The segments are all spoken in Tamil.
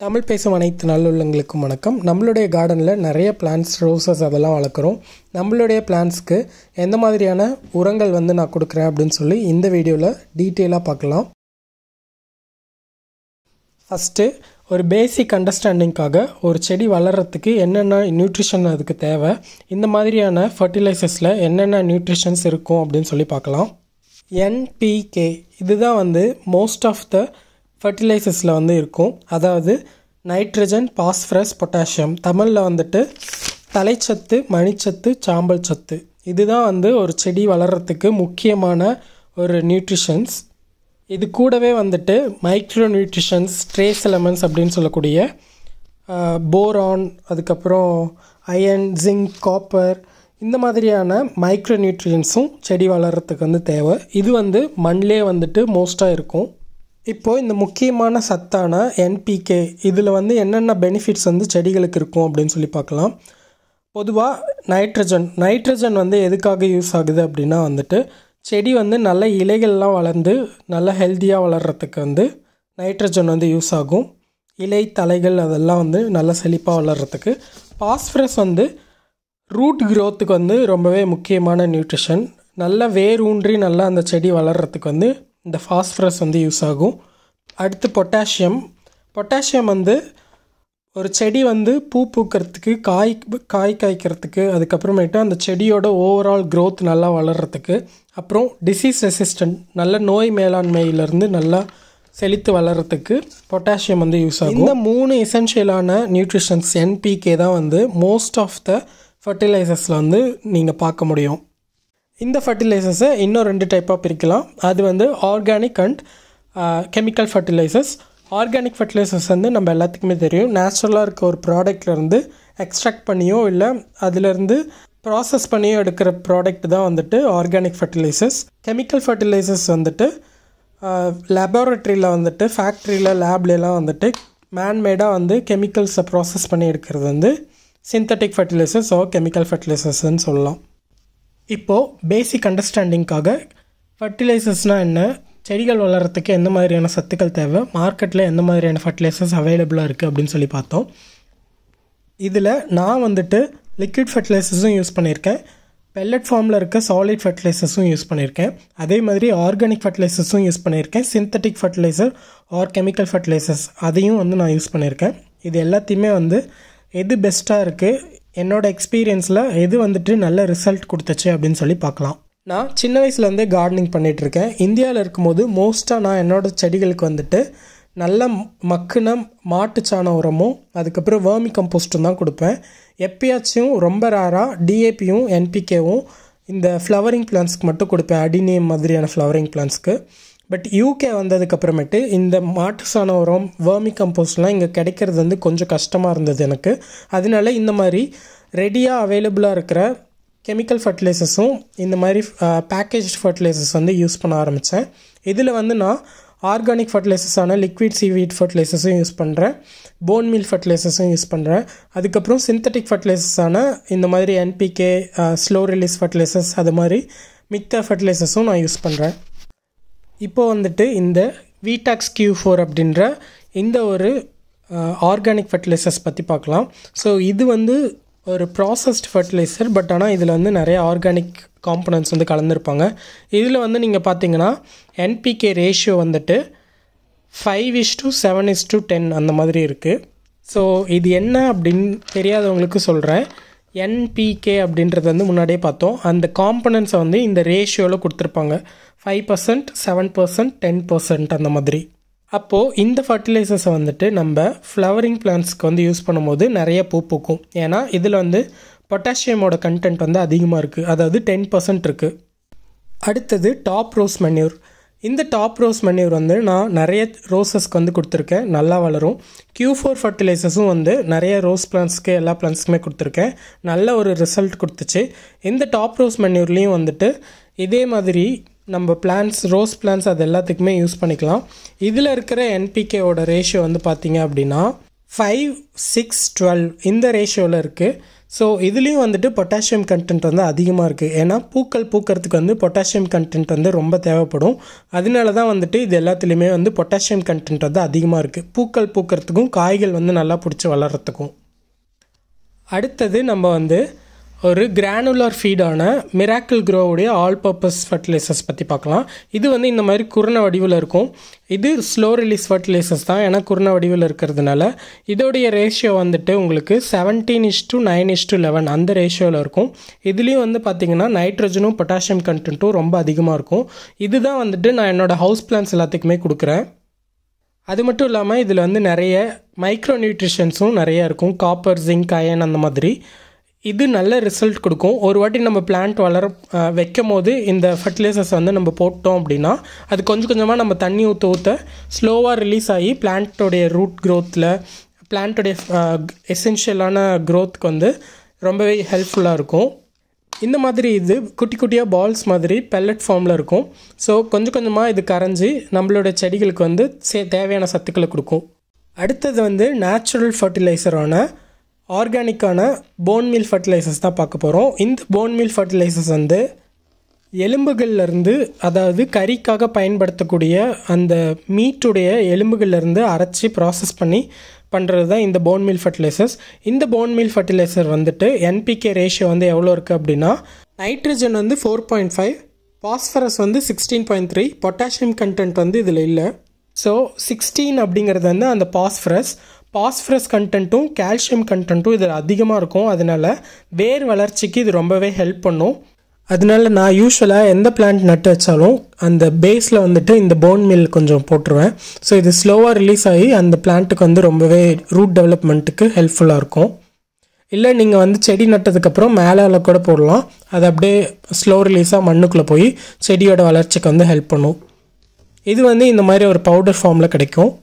தமிழ் பேசும் அனைத்து நல்லுள்ளங்களுக்கும் வணக்கம். நம்மளுடைய கார்டனில் நிறைய பிளான்ட்ஸ், ரோசஸ் அதெல்லாம் வளர்க்குறோம். நம்மளுடைய பிளான்ட்ஸ்க்கு எந்த மாதிரியான உரங்கள் நான் கொடுக்குறேன் அப்படின்னு சொல்லி இந்த வீடியோவில் டீட்டெயிலாக பார்க்கலாம். ஃபஸ்ட்டு ஒரு பேசிக் அண்டர்ஸ்டாண்டிங்காக ஒரு செடி வளர்கிறதுக்கு என்னென்ன நியூட்ரிஷன் அதுக்கு தேவை, இந்த மாதிரியான ஃபர்டிலைசர்ஸில் என்னென்ன நியூட்ரிஷன்ஸ் இருக்கும் அப்படின்னு சொல்லி பார்க்கலாம். NPK இதுதான் மோஸ்ட் ஆஃப் த ஃபர்டிலைசர்ஸில் இருக்கும். அதாவது நைட்ரஜன், பாஸ்பரஸ், பொட்டாசியம். தமிழில் தலைச்சத்து, மணிச்சத்து, சாம்பல் சத்து. இதுதான் ஒரு செடி வளர்கிறதுக்கு முக்கியமான ஒரு நியூட்ரிஷன்ஸ். இது கூடவே மைக்ரோ நியூட்ரிஷன்ஸ், ட்ரேஸ் எலமெண்ட்ஸ் அப்படின்னு சொல்லக்கூடிய போரான், அதுக்கப்புறம் அயன், ஜிங்க், காப்பர், இந்த மாதிரியான மைக்ரோ நியூட்ரியன்ஸும் செடி வளர்கிறதுக்கு தேவை. இது மண்ணிலே மோஸ்ட்டாக இருக்கும். இப்போது இந்த முக்கியமான சத்தான NPK இதில் என்னென்ன பெனிஃபிட்ஸ் செடிகளுக்கு இருக்கும் அப்படின்னு சொல்லி பார்க்கலாம். பொதுவாக நைட்ரஜன் எதுக்காக யூஸ் ஆகுது அப்படின்னா செடி நல்ல இலைகள்லாம் வளர்ந்து நல்ல ஹெல்த்தியாக வளர்கிறதுக்கு நைட்ரஜன் யூஸ் ஆகும். இலை, தலைகள் அதெல்லாம் நல்ல செழிப்பாக வளர்கிறதுக்கு. பாஸ்பரஸ் ரூட் க்ரோத்துக்கு ரொம்பவே முக்கியமான நியூட்ரிஷன். நல்ல வேர் ஊன்றி நல்லா அந்த செடி வளர்கிறதுக்கு இந்த ஃபாஸ்பரஸ் யூஸ் ஆகும். அடுத்து பொட்டாசியம் ஒரு செடி பூ பூக்கிறதுக்கு, காய் காய்க்கிறதுக்கு, அதுக்கப்புறமேட்டு அந்த செடியோட ஓவரால் க்ரோத் நல்லா வளர்கிறதுக்கு, அப்புறம் டிசீஸ் ரெசிஸ்டன்ட் நல்ல நோய் மேலாண்மையிலேருந்து நல்லா செழித்து வளர்கிறதுக்கு பொட்டாசியம் யூஸ் ஆகும். இந்த 3 எசென்ஷியலான நியூட்ரிஷன்ஸ் NPK தான் மோஸ்ட் ஆஃப் த ஃபர்டிலைசர்ஸில் நீங்கள் பார்க்க முடியும். இந்த ஃபர்டிலைசர்ஸை இன்னும் 2 டைப்பாக பிரிக்கலாம். அது organic and chemical fertilisers. Organic fertilisers நம்ம எல்லாத்துக்குமே தெரியும். நேச்சுரலாக இருக்க ஒரு ப்ராடக்ட்லேருந்து எக்ஸ்ட்ராக்ட் பண்ணியோ இல்லை அதிலேருந்து ப்ராசஸ் பண்ணியோ எடுக்கிற ப்ராடக்ட் தான் ஆர்கானிக் ஃபர்டிலைசர்ஸ். கெமிக்கல் ஃபர்டிலைசர்ஸ் லேபரட்டரியில் ஃபேக்ட்ரியில், லேப்லாம் மேன்மேடாக கெமிக்கல்ஸை ப்ராசஸ் பண்ணி எடுக்கிறது சிந்தட்டிக் ஃபர்டிலைசர்ஸ் ஆர் கெமிக்கல் ஃபர்டிலைசர்ஸ்ன்னு சொல்லலாம். இப்போது பேசிக் அண்டர்ஸ்டாண்டிங்காக ஃபர்டிலைசர்ஸ்னால் என்ன, செடிகள் வளர்கிறதுக்கு எந்த மாதிரியான சத்துக்கள் தேவை, மார்க்கெட்டில் எந்த மாதிரியான ஃபர்டிலைசர்ஸ் அவைலபிளாக இருக்குது அப்படின்னு சொல்லி பார்த்தோம். இதில் நான் லிக்விட் ஃபர்டிலைசர்ஸும் யூஸ் பண்ணியிருக்கேன், பெல்லட் ஃபார்மில் இருக்க சாலிட் ஃபர்டிலைசர்ஸும் யூஸ் பண்ணியிருக்கேன், அதே மாதிரி ஆர்கானிக் ஃபர்டிலைசர்ஸும் யூஸ் பண்ணியிருக்கேன், synthetic fertiliser R chemical fertilisers அதையும் நான் யூஸ் பண்ணியிருக்கேன். இது எல்லாத்தையுமே எது பெஸ்ட்டாக இருக்குது, என்னோடய எக்ஸ்பீரியன்ஸில் எது நல்ல ரிசல்ட் கொடுத்துச்சு அப்படின்னு சொல்லி பார்க்கலாம். நான் சின்ன வயசுலேருந்தே கார்டனிங் பண்ணிகிட்ருக்கேன். இந்தியாவில் இருக்கும்போது மோஸ்ட்டாக நான் என்னோடய செடிகளுக்கு நல்ல மக்குன மாட்டுச்சாண உரமும் அதுக்கப்புறம் வேர்மி கம்போஸ்ட்டும் தான் கொடுப்பேன். எப்பயாச்சும் ரொம்ப ரேராக DAPயும் NPKவும் இந்த ஃப்ளவரிங் பிளான்ஸ்க்கு மட்டும் கொடுப்பேன், அடினியம் மாதிரியான ஃப்ளவரிங் பிளான்ஸ்க்கு. பட் UK வந்ததுக்கப்புறமேட்டு இந்த மாட்டுச்சாண உரம், வேர்மி கம்போஸ்ட்லாம் இங்கே கிடைக்கிறது கொஞ்சம் கஷ்டமாக இருந்தது எனக்கு. அதனால இந்த மாதிரி ரெடியாக அவைலபிளாக இருக்கிற கெமிக்கல் ஃபர்டிலைசர்ஸும் இந்த மாதிரி பேக்கேஜ் ஃபர்டிலைசர்ஸ் யூஸ் பண்ண ஆரம்பித்தேன். இதில் நான் ஆர்கானிக் ஃபர்டிலைசர்ஸான லிக்விட் சீவீட் ஃபர்டிலைசர்ஸும் யூஸ் பண்ணுறேன், போன் மீல் ஃபர்டிலைசர்ஸும் யூஸ் பண்ணுறேன். அதுக்கப்புறம் சிந்தட்டிக் ஃபர்டிலைசர்ஸான இந்த மாதிரி NPK, ஸ்லோ ரிலீஸ் ஃபர்டிலைசர்ஸ், அது மாதிரி மித்த ஃபர்டிலைசர்ஸும் நான் யூஸ் பண்ணுறேன். இப்போது இந்த வீடாக்ஸ் Q4 அப்படின்ற இந்த ஒரு ஆர்கானிக் ஃபர்டிலைசர்ஸ் பற்றி பார்க்கலாம். ஸோ இது ஒரு ப்ராசஸ்ட் ஃபர்டிலைசர். பட் ஆனால் இதில் நிறைய ஆர்கானிக் காம்பனன்ட்ஸ் கலந்துருப்பாங்க. இதில் நீங்கள் பார்த்தீங்கன்னா NPK ரேஷியோ 5:7:10 அந்த மாதிரி இருக்குது. ஸோ இது என்ன அப்படின்னு தெரியாதவங்களுக்கு சொல்கிறேன். NPK அப்படின்றது முன்னாடியே பார்த்தோம். அந்த காம்பனன்ட்ஸை இந்த ரேஷியோவில் கொடுத்துருப்பாங்க. 5%, 7%, 10% அந்த மாதிரி. அப்போது இந்த ஃபர்டிலைசர்ஸை நம்ம ஃப்ளவரிங் பிளான்ட்ஸ்க்கு யூஸ் பண்ணும்போது நிறைய பூ பூக்கும். ஏன்னா இதில் பொட்டாசியமோட கண்டென்ட் அதிகமாக இருக்குது, அதாவது 10% இருக்குது. அடுத்தது டாப் ரோஸ் மன்யூர். இந்த டாப் ரோஸ் மன்யூர் நான் நிறைய ரோசஸ்க்கு கொடுத்துருக்கேன், நல்லா வளரும். Q4 ஃபர்டிலைசர்ஸும் நிறைய ரோஸ் பிளான்ட்ஸ்க்கு, எல்லா பிளான்ட்ஸ்க்குமே கொடுத்துருக்கேன், நல்ல ஒரு ரிசல்ட் கொடுத்துச்சு. இந்த டாப் ரோஸ் மன்யூர்லேயும் இதே மாதிரி நம்ம பிளான்ட்ஸ், ரோஸ் பிளான்ட்ஸ் அது எல்லாத்துக்குமே யூஸ் பண்ணிக்கலாம். இதில் இருக்கிற NPKவோட ரேஷியோ பார்த்தீங்க அப்படின்னா 5, 6, 12 இந்த ரேஷியோவில் இருக்குது. ஸோ இதுலேயும் வந்துட்டு பொட்டாசியம் கண்டென்ட் வந்து அதிகமாக இருக்குது. ஏன்னா பூக்கள் பூக்கிறதுக்கு வந்து பொட்டாசியம் கண்டென்ட் வந்து ரொம்ப தேவைப்படும். அதனால தான் வந்துட்டு இது எல்லாத்துலேயுமே வந்து பொட்டாசியம் கண்டென்ட் வந்து அதிகமாக இருக்குது, பூக்கள் பூக்கிறதுக்கும் காய்கள் வந்து நல்லா பிடிச்சி வளர்கிறதுக்கும். அடுத்தது நம்ம வந்து ஒரு கிரானுலர் ஃபீடான மிராக்கிள் க்ரோவுடைய ஆல் பர்பஸ் ஃபர்டிலைசர்ஸ் பற்றி பார்க்கலாம். இது வந்து இந்த மாதிரி குருண வடிவில் இருக்கும். இது ஸ்லோ ரிலீஸ் ஃபர்டிலைசர்ஸ் தான், ஏன்னா குருண வடிவில் இருக்கிறதுனால. இதோடைய ரேஷியோ வந்துட்டு உங்களுக்கு 17:9:11 அந்த ரேஷியோவில் இருக்கும். இதுலேயும் வந்து பார்த்திங்கன்னா நைட்ரஜனும் பொட்டாசியம் கண்டென்ட்டும் ரொம்ப அதிகமாக இருக்கும். இதுதான் வந்துட்டு நான் என்னோடய ஹவுஸ் பிளான்ஸ் எல்லாத்துக்குமே கொடுக்குறேன். அது மட்டும் இல்லாமல் இதில் வந்து நிறைய மைக்ரோ நியூட்ரிஷன்ஸும் நிறையா இருக்கும், காப்பர், ஜிங்க், அயன் அந்த மாதிரி. இது நல்ல ரிசல்ட் கொடுக்கும். ஒரு வாட்டி நம்ம பிளான்ட் வைக்கும் போது இந்த ஃபர்டிலைசர்ஸ் வந்து நம்ம போட்டோம் அப்படின்னா அது கொஞ்சம் கொஞ்சமாக நம்ம தண்ணி ஊற்ற ஸ்லோவாக ரிலீஸ் ஆகி பிளான்ட்டோடைய ரூட் க்ரோத்தில், பிளான்ட்டோடைய எசென்ஷியலான க்ரோத்துக்கு வந்து ரொம்பவே ஹெல்ப்ஃபுல்லாக இருக்கும். இந்த மாதிரி இது குட்டி குட்டியாக பால்ஸ் மாதிரி பெல்லட் ஃபார்மில் இருக்கும். ஸோ கொஞ்சம் கொஞ்சமாக இது கரைஞ்சி நம்மளோட செடிகளுக்கு வந்து தேவையான சத்துக்களை கொடுக்கும். அடுத்தது வந்து நேச்சுரல் ஃபர்டிலைசரான ஆர்கானிக்கான போன் மீல் ஃபர்டிலைசர்ஸ் தான் பார்க்க போகிறோம். இந்த போன் மீல் ஃபர்டிலைசர்ஸ் வந்து எலும்புகள்லேருந்து, அதாவது கறிக்காக பயன்படுத்தக்கூடிய அந்த மீட்டுடைய எலும்புகள்லேருந்து அரைச்சி ப்ராசஸ் பண்ணி பண்ணுறது தான் இந்த போன் மீல் ஃபர்டிலைசர்ஸ். இந்த போன் மீல் ஃபர்டிலைசர் வந்துட்டு என்பிகே ரேஷியோ வந்து எவ்வளோ இருக்குது அப்படின்னா, நைட்ரஜன் வந்து 4.5, பாஸ்பரஸ் வந்து 16.3, பொட்டாசியம் கண்டென்ட் வந்து இதில் இல்லை. ஸோ 16 அப்படிங்கிறது வந்து அந்த பாஸ்பரஸ் கண்டென்ட்டும் கால்சியம் கண்டென்ட்டும் இதில் அதிகமாக இருக்கும். அதனால் வேர் வளர்ச்சிக்கு இது ரொம்பவே ஹெல்ப் பண்ணும். அதனால நான் யூஸ்வலாக எந்த பிளான்ட் நட்டு வச்சாலும் அந்த பேஸில் வந்துட்டு இந்த போன் மீல் கொஞ்சம் போட்டுருவேன். ஸோ இது ஸ்லோவாக ரிலீஸ் ஆகி அந்த பிளான்ட்டுக்கு வந்து ரொம்பவே ரூட் டெவலப்மெண்ட்டுக்கு ஹெல்ப்ஃபுல்லாக இருக்கும். இல்லை நீங்கள் வந்து செடி நட்டதுக்கப்புறம் மேலே கூட போடலாம். அது அப்படியே ஸ்லோ ரிலீஸாக மண்ணுக்குள்ளே போய் செடியோட வளர்ச்சிக்கு வந்து ஹெல்ப் பண்ணும். இது வந்து இந்த மாதிரி ஒரு பவுடர் ஃபார்மில் கிடைக்கும்.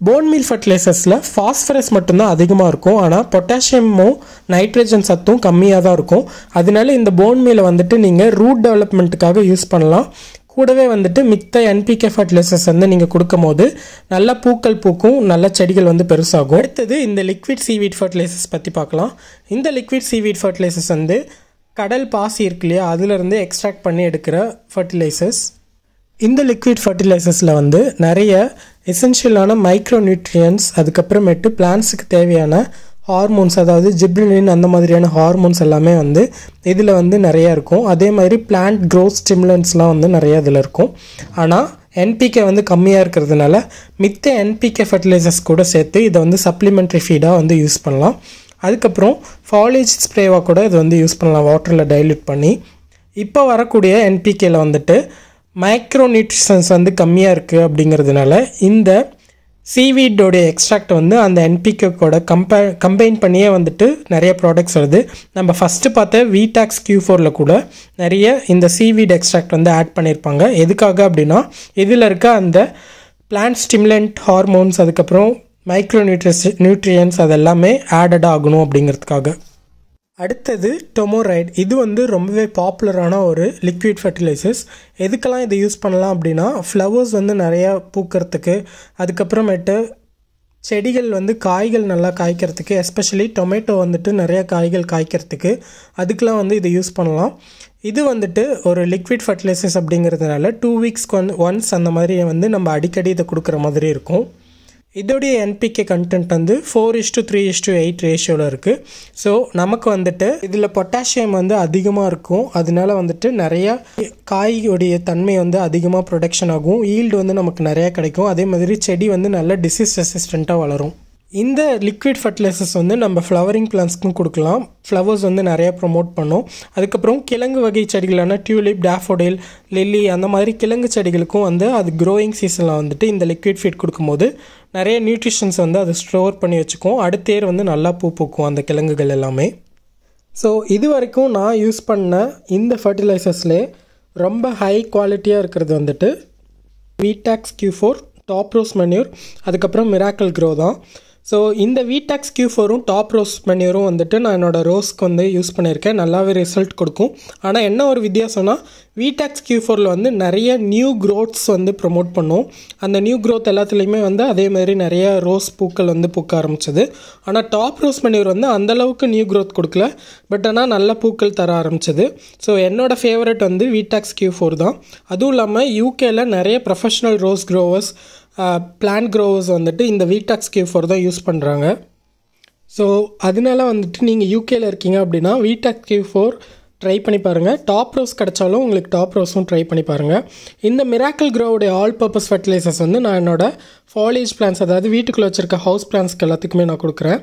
போன் மீல் ஃபர்டிலைசர்ஸில் ஃபாஸ்பரஸ் மட்டும்தான் அதிகமாக இருக்கும், ஆனால் பொட்டாசியமும் நைட்ரஜன் சத்தும் கம்மியாக தான் இருக்கும். அதனால இந்த போன் மீலை வந்துட்டு நீங்கள் ரூட் டெவலப்மெண்ட்டுக்காக யூஸ் பண்ணலாம். கூடவே வந்துட்டு மித்த என்பிகே ஃபர்டிலைசர்ஸ் வந்து நீங்கள் கொடுக்கும் போது நல்ல பூக்கள் பூக்கும், நல்ல செடிகள் வந்து பெருசாகும். அடுத்தது இந்த லிக்விட் சீவீட் ஃபர்டிலைசர்ஸ் பற்றி பார்க்கலாம். இந்த லிக்விட் சீவீட் ஃபர்டிலைசர்ஸ் வந்து கடல் பாசி இருக்கு இல்லையா, அதுலேருந்து எக்ஸ்ட்ராக்ட் பண்ணி எடுக்கிற ஃபர்டிலைசர்ஸ். இந்த லிக்விட் ஃபர்டிலைசர்ஸில் வந்து நிறைய எசென்ஷியலான மைக்ரோ நியூட்ரியன்ஸ், அதுக்கப்புறமேட்டு பிளான்ஸுக்கு தேவையான ஹார்மோன்ஸ், அதாவது ஜிப்ரிலின் அந்த மாதிரியான ஹார்மோன்ஸ் எல்லாமே வந்து இதில் வந்து நிறையா இருக்கும். அதே மாதிரி பிளான்ட் க்ரோத் ஸ்டிமுலன்ஸ்லாம் வந்து நிறையா இதில் இருக்கும். ஆனால் என்பிகே வந்து கம்மியாக இருக்கிறதுனால மித்த என்பிகே ஃபர்டிலைசர்ஸ் கூட சேர்த்து இதை வந்து சப்ளிமெண்ட்ரி ஃபீடாக வந்து யூஸ் பண்ணலாம். அதுக்கப்புறம் ஃபாலேஜ் ஸ்ப்ரேவாக கூட இது வந்து யூஸ் பண்ணலாம், வாட்டரில் டைல்யூட் பண்ணி. இப்போ வரக்கூடிய என்பிகேல வந்துட்டு மைக்ரோ நியூட்ரிஷன்ஸ் வந்து கம்மியாக இருக்குது. அப்படிங்கிறதுனால இந்த சீவீடோடைய எக்ஸ்ட்ராக்ட் வந்து அந்த என்பிகே கூட கம்பைன் பண்ணியே வந்துட்டு நிறைய ப்ராடக்ட்ஸ் வருது. நம்ம ஃபஸ்ட்டு பார்த்த விடாக்ஸ் Q4 கூட நிறைய இந்த சீவீட் எக்ஸ்ட்ராக்ட் வந்து ஆட் பண்ணியிருப்பாங்க. எதுக்காக அப்படின்னா இதில் இருக்க அந்த பிளான்ட் ஸ்டிமுலண்ட் ஹார்மோன்ஸ், அதுக்கப்புறம் மைக்ரோ நியூட்ரியன்ஸ் அதெல்லாமே ஆடட் ஆகணும் அப்படிங்கிறதுக்காக. அடுத்தது டொமோரைட். இது வந்து ரொம்பவே பாப்புலரான ஒரு லிக்விட் ஃபர்டிலைசர்ஸ். எதுக்கெல்லாம் இதை யூஸ் பண்ணலாம் அப்படின்னா, ஃப்ளவர்ஸ் வந்து நிறையா பூக்கிறதுக்கு, அதுக்கப்புறமேட்டு செடிகள் வந்து காய்கள் நல்லா காய்க்கிறதுக்கு, எஸ்பெஷலி டொமேட்டோ வந்துட்டு நிறையா காய்கள் காய்க்கிறதுக்கு, அதுக்கெலாம் வந்து இதை யூஸ் பண்ணலாம். இது வந்துட்டு ஒரு லிக்விட் ஃபர்டிலைசர்ஸ் அப்படிங்கிறதுனால 2 வீக்ஸ்க்கு ஒன்ஸ் அந்த மாதிரி வந்து நம்ம அடிக்கடி இதை கொடுக்குற மாதிரி இருக்கும். இதோடைய என்பிகே கண்டென்ட் வந்து 4:3:8 ரேஷியோவில் இருக்குது. ஸோ நமக்கு வந்துட்டு இதில் பொட்டாசியம் வந்து அதிகமாக இருக்கும். அதனால வந்துட்டு நிறையா காயோடைய தன்மை வந்து அதிகமாக ப்ரொடக்ஷன் ஆகும், ஈல்டு வந்து நமக்கு நிறையா கிடைக்கும். அதே மாதிரி செடி வந்து நல்ல டிசீஸ் ரெசிஸ்டண்ட்டாக வளரும். இந்த லிக்விட் ஃபர்டிலைசர்ஸ் வந்து நம்ம ஃப்ளவரிங் பிளான்ஸ்க்கும் கொடுக்கலாம். ஃப்ளவர்ஸ் வந்து நிறையா ப்ரொமோட் பண்ணும். அதுக்கப்புறம் கிழங்கு வகை செடிகளான டியூலிப், டேஃபோடில், லில்லி அந்த மாதிரி கிழங்கு செடிகளுக்கும் வந்து அது க்ரோயிங் சீசனில் வந்துட்டு இந்த லிக்விட் ஃபீட் கொடுக்கும்போது நிறைய நியூட்ரிஷன்ஸ் வந்து அதை ஸ்டோர் பண்ணி வச்சுக்கும். அடுத்த இயர் வந்து நல்லா பூ பூக்கும் அந்த கிழங்குகள் எல்லாமே. ஸோ இது வரைக்கும் நான் யூஸ் பண்ண இந்த ஃபர்டிலைசர்ஸ்லேயே ரொம்ப ஹை குவாலிட்டியாக இருக்கிறது வந்துட்டு விடாக்ஸ் Q4, டாப் ரோஸ் மன்யூர், அதுக்கப்புறம் மிராக்கிள் க்ரோ தான். ஸோ இந்த வீடாக்ஸ் Q4ம் டாப் ரோஸ் மேன்யூரும் வந்துட்டு நான் என்னோடய ரோஸ்க்கு வந்து யூஸ் பண்ணியிருக்கேன். நல்லாவே ரிசல்ட் கொடுக்கும். ஆனால் என்ன ஒரு வித்தியாசம்னா வீடாக்ஸ் Q4ல் வந்து நிறைய நியூ க்ரோத்ஸ் வந்து ப்ரொமோட் பண்ணும். அந்த நியூ க்ரோத் எல்லாத்துலேயுமே வந்து அதேமாதிரி நிறைய ரோஸ் பூக்கள் வந்து பூக்க ஆரம்பிச்சது. ஆனால் டாப் ரோஸ் மேன்யூர் வந்து அந்தளவுக்கு நியூ க்ரோத் கொடுக்கல, பட் ஆனால் நல்ல பூக்கள் தர ஆரம்பிச்சது. ஸோ என்னோடய ஃபேவரட் வந்து வீடாக்ஸ் Q4 தான். அதுவும் இல்லாமல் யூகேல நிறைய professional rose growers, plant growers வந்துட்டு இந்த வீடாக்ஸ் Q4 தான் யூஸ் பண்ணுறாங்க. ஸோ அதனால வந்துட்டு நீங்கள் யூகேல இருக்கீங்க அப்படின்னா வீடாக்ஸ் Q4 ட்ரை பண்ணி பாருங்கள். டாப் ரோஸ் கிடச்சாலும் உங்களுக்கு டாப் ரோஸும் ட்ரை பண்ணி பாருங்கள். இந்த மிராக்கிள் க்ரோவுடைய ஆல் பர்பஸ் ஃபர்டிலைசர்ஸ் வந்து நான் என்னோடய ஃபாலியேஜ் பிளான்ஸ், அதாவது வீட்டுக்குள்ளே வச்சுருக்க ஹவுஸ் பிளான்ஸ்க்கு எல்லாத்துக்குமே நான் கொடுக்குறேன்.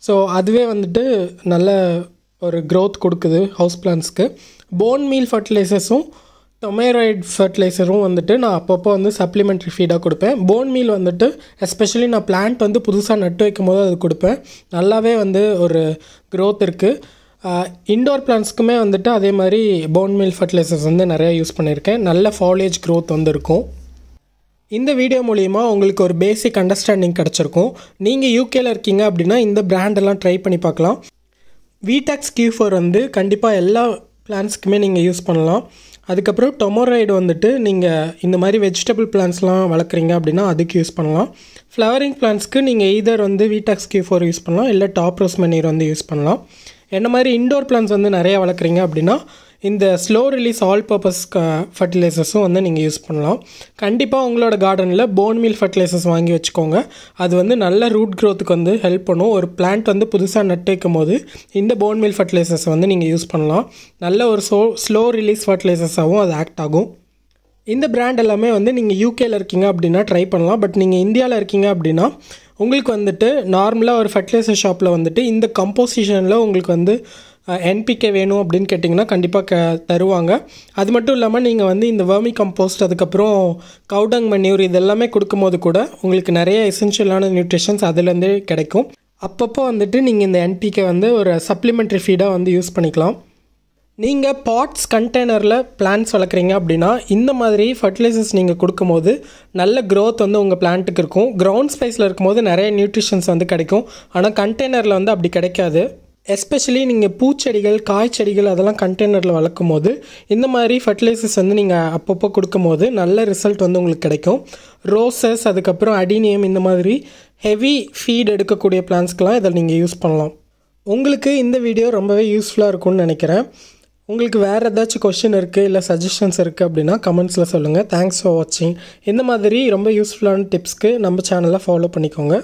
ஸோ அதுவே வந்துட்டு நல்ல ஒரு க்ரோத் கொடுக்குது ஹவுஸ் பிளான்ஸ்க்கு. போன் மீல் ஃபர்டிலைசர்ஸும் டொமேராய்டு ஃபர்டிலைசரும் வந்துட்டு நான் அப்பப்போ வந்து சப்ளிமெண்ட்ரி ஃபீடாக கொடுப்பேன். போன் மீல் வந்துட்டு எஸ்பெஷலி நான் பிளான்ட் வந்து புதுசாக நட்டு வைக்கும் போது அது கொடுப்பேன். நல்லாவே வந்து ஒரு க்ரோத் இருக்குது. இன்டோர் பிளான்ட்ஸ்க்குமே வந்துட்டு அதே மாதிரி போன் மீல் ஃபர்டிலைசர்ஸ் வந்து நிறையா யூஸ் பண்ணியிருக்கேன். நல்ல ஃபாலியேஜ் க்ரோத் வந்து இருக்கும். இந்த வீடியோ மூலிமா உங்களுக்கு ஒரு பேசிக் அண்டர்ஸ்டாண்டிங் கிடச்சிருக்கும். நீங்கள் யூகேல இருக்கீங்க அப்படின்னா இந்த பிராண்டெல்லாம் ட்ரை பண்ணி பார்க்கலாம். வீடாக்ஸ் Q4 வந்து கண்டிப்பாக எல்லா பிளான்ட்ஸ்க்குமே நீங்கள் யூஸ் பண்ணலாம். அதுக்கப்புறம் டொமோராய்டு வந்துட்டு நீங்கள் இந்த மாதிரி வெஜிடபிள் பிளான்ட்ஸ்லாம் வளர்க்குறீங்க அப்படின்னா அதுக்கு யூஸ் பண்ணலாம். ஃப்ளவரிங் பிளான்ட்ஸ்க்கு நீங்கள் ஈதர் வந்து வீடாக்ஸ் Q4 யூஸ் பண்ணலாம், இல்லை டாப் ரோஸ் மேன்யூர் வந்து யூஸ் பண்ணலாம். என்ன மாதிரி இன்டோர் பிளான்ட்ஸ் வந்து நிறையா வளர்க்குறீங்க அப்படின்னா இந்த ஸ்லோ ரிலீஸ் ஆல் பர்பஸ் ஃபர்டிலைசர்ஸும் வந்து நீங்கள் யூஸ் பண்ணலாம். கண்டிப்பாக உங்களோட கார்டனில் போன் மீல் ஃபர்டிலைசர்ஸ் வாங்கி வச்சுக்கோங்க. அது வந்து நல்ல ரூட் க்ரோத்துக்கு வந்து ஹெல்ப் பண்ணும். ஒரு பிளான்ட் வந்து புதுசாக நட்டு வைக்கும் போது இந்த போன் மீல் ஃபர்டிலைசர்ஸ் வந்து நீங்கள் யூஸ் பண்ணலாம். நல்ல ஒரு ஸ்லோ ரிலீஸ் ஃபர்டிலைசர்ஸாகவும் அது ஆக்ட் ஆகும். இந்த பிராண்ட் எல்லாமே வந்து நீங்கள் யூகேல இருக்கீங்க அப்படின்னா ட்ரை பண்ணலாம். பட் நீங்கள் இந்தியாவில் இருக்கீங்க அப்படின்னா உங்களுக்கு வந்துட்டு நார்மலாக ஒரு ஃபர்டிலைசர் ஷாப்பில் வந்துட்டு இந்த கம்போசிஷனில் உங்களுக்கு வந்து NPK வேணும் அப்படின்னு கேட்டிங்கன்னா கண்டிப்பாக தருவாங்க. அது மட்டும் இல்லாமல் நீங்கள் வந்து இந்த வெர்மி கம்போஸ்ட், அதுக்கப்புறம் கவுடங் மன்யூர் இதெல்லாமே கொடுக்கும்போது கூட உங்களுக்கு நிறைய எசென்ஷியலான நியூட்ரிஷன்ஸ் அதுலேருந்தே கிடைக்கும். அப்பப்போ வந்துட்டு நீங்கள் இந்த NPK வந்து ஒரு சப்ளிமெண்ட்ரி ஃபீடாக வந்து யூஸ் பண்ணிக்கலாம். நீங்கள் பாட்ஸ் கண்டெய்னரில் பிளான்ட்ஸ் வளர்க்குறீங்க அப்படின்னா இந்த மாதிரி ஃபர்டிலைசர்ஸ் நீங்கள் கொடுக்கும்போது நல்ல க்ரோத் வந்து உங்கள் பிளான்ட்டுக்கு இருக்கும். கிரவுண்ட் ஸ்பேஸில் இருக்கும்போது நிறைய நியூட்ரிஷன்ஸ் வந்து கிடைக்கும். ஆனால் கண்டெய்னரில் வந்து அப்படி கிடைக்காது. எஸ்பெஷலி நீங்கள் பூச்செடிகள், காய்ச்செடிகள் அதெல்லாம் கண்டெய்னரில் வளர்க்கும் போது இந்த மாதிரி ஃபர்டிலைசர்ஸ் வந்து நீங்கள் அப்பப்போ கொடுக்கும்போது நல்ல ரிசல்ட் வந்து உங்களுக்கு கிடைக்கும். ரோசஸ், அதுக்கப்புறம் அடினியம், இந்த மாதிரி ஹெவி ஃபீட் எடுக்கக்கூடிய பிளான்ஸ்க்கெலாம் இதை நீங்கள் யூஸ் பண்ணலாம். உங்களுக்கு இந்த வீடியோ ரொம்பவே யூஸ்ஃபுல்லாக இருக்கும்னு நினைக்கிறேன். உங்களுக்கு வேறு ஏதாச்சும் கொஸ்டின் இருக்குது இல்லை சஜஷன்ஸ் இருக்குது அப்படின்னா கமெண்ட்ஸில் சொல்லுங்கள். தேங்க்ஸ் ஃபார் வாட்சிங். இந்த மாதிரி ரொம்ப யூஸ்ஃபுல்லான டிப்ஸ்க்கு நம்ம சேனலை ஃபாலோ பண்ணிக்கோங்க.